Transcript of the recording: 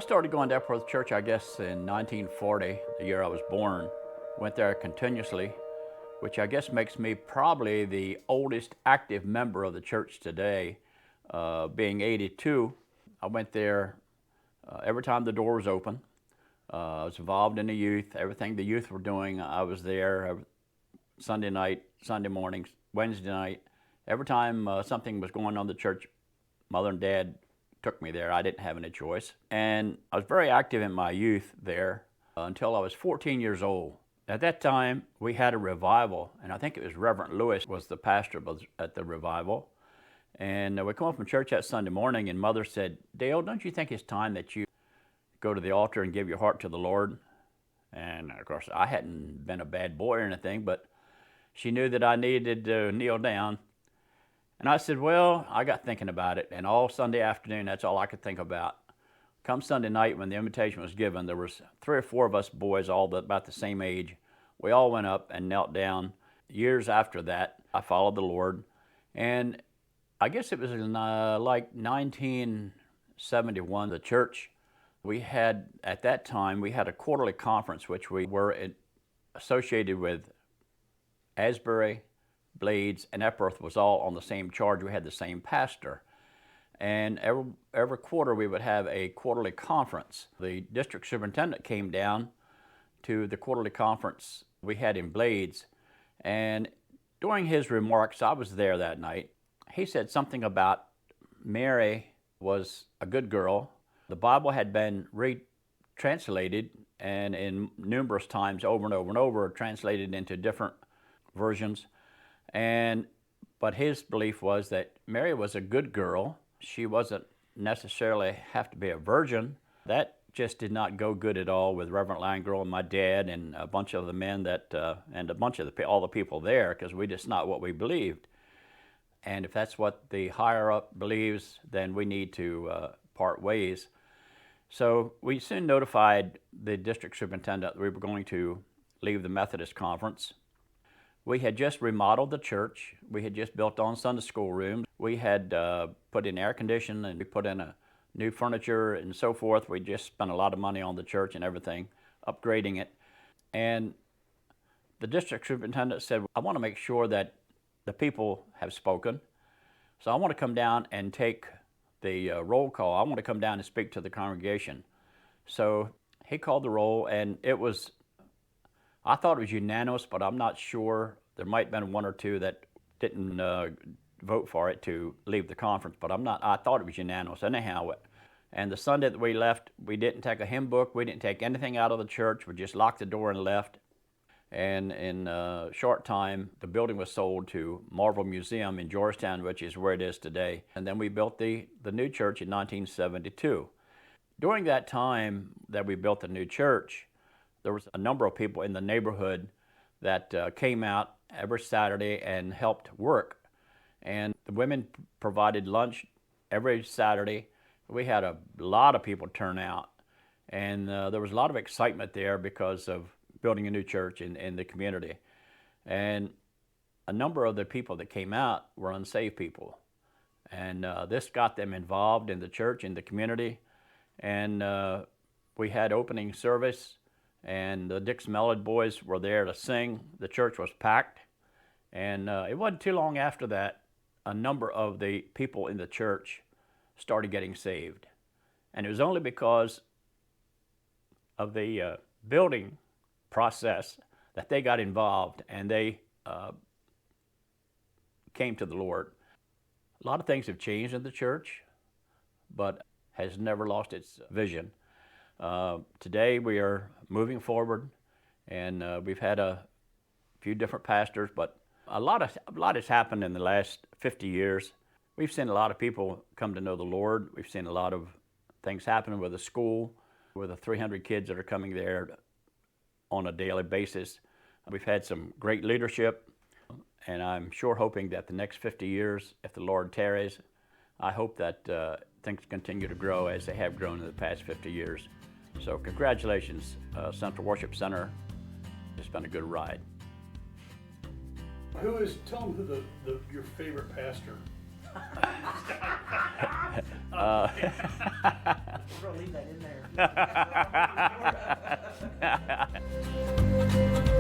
started going to Epworth Church, I guess, in 1940, the year I was born. Went there continuously, which I guess makes me probably the oldest active member of the church today, being 82. I went there every time the door was open. I was involved in the youth. Everything the youth were doing, I was there Sunday night, Sunday mornings, Wednesday night. Every time something was going on in the church, Mother and Dad took me there. I didn't have any choice. And I was very active in my youth there until I was 14 years old. At that time, we had a revival, and I think it was Reverend Lewis was the pastor at the revival. And we come home from church that Sunday morning, and Mother said, "Dale, don't you think it's time that you go to the altar and give your heart to the Lord?" And of course, I hadn't been a bad boy or anything, but she knew that I needed to kneel down. And I said, well, I got thinking about it, and all Sunday afternoon, that's all I could think about. Come Sunday night, when the invitation was given, there was 3 or 4 of us boys, all about the same age. We all went up and knelt down. Years after that, I followed the Lord, and I guess it was in like 1971, the church, at that time, we had a quarterly conference, which we were associated with Asbury, Blades, and Epworth was all on the same charge. We had the same pastor. And every quarter we would have a quarterly conference. The district superintendent came down to the quarterly conference we had in Blades. And during his remarks, I was there that night, he said something about Mary was a good girl. The Bible had been retranslated and in numerous times over and over and over translated into different versions. But his belief was that Mary was a good girl. She wasn't necessarily have to be a virgin. That just did not go good at all with Reverend Langrill and my dad and a bunch of the men and a bunch of all the people there, because we just not what we believed. And if that's what the higher up believes, then we need to part ways. So we soon notified the district superintendent that we were going to leave the Methodist conference. We had just remodeled the church. We had just built on Sunday school rooms. We had put in air conditioning, and we put in a new furniture and so forth. We just spent a lot of money on the church and everything, upgrading it. And the district superintendent said, I want to make sure that the people have spoken. So I want to come down and take the roll call. I want to come down and speak to the congregation. So he called the roll, and I thought it was unanimous, but I'm not sure. There might have been 1 or 2 that didn't vote for it to leave the conference, but I thought it was unanimous anyhow. And the Sunday that we left, we didn't take a hymn book, we didn't take anything out of the church, we just locked the door and left. And in a short time, the building was sold to Marvel Museum in Georgetown, which is where it is today. And then we built the new church in 1972. During that time that we built the new church, there was a number of people in the neighborhood that came out every Saturday and helped work. And the women provided lunch every Saturday. We had a lot of people turn out. And there was a lot of excitement there because of building a new church in the community. And a number of the people that came out were unsaved people. And this got them involved in the church, in the community. And we had opening service, and the Dix Mellon boys were there to sing. The church was packed. And it wasn't too long after that, a number of the people in the church started getting saved. And it was only because of the building process that they got involved, and they came to the Lord. A lot of things have changed in the church, but has never lost its vision. Today we are moving forward, and we've had a few different pastors, but a lot has happened in the last 50 years. We've seen a lot of people come to know the Lord. We've seen a lot of things happen with the school, with the 300 kids that are coming there on a daily basis. We've had some great leadership, and I'm sure hoping that the next 50 years, if the Lord tarries, I hope that things continue to grow as they have grown in the past 50 years. So congratulations, Central Worship Center. It's been a good ride. Tell them who your favorite pastor We're gonna leave that in there.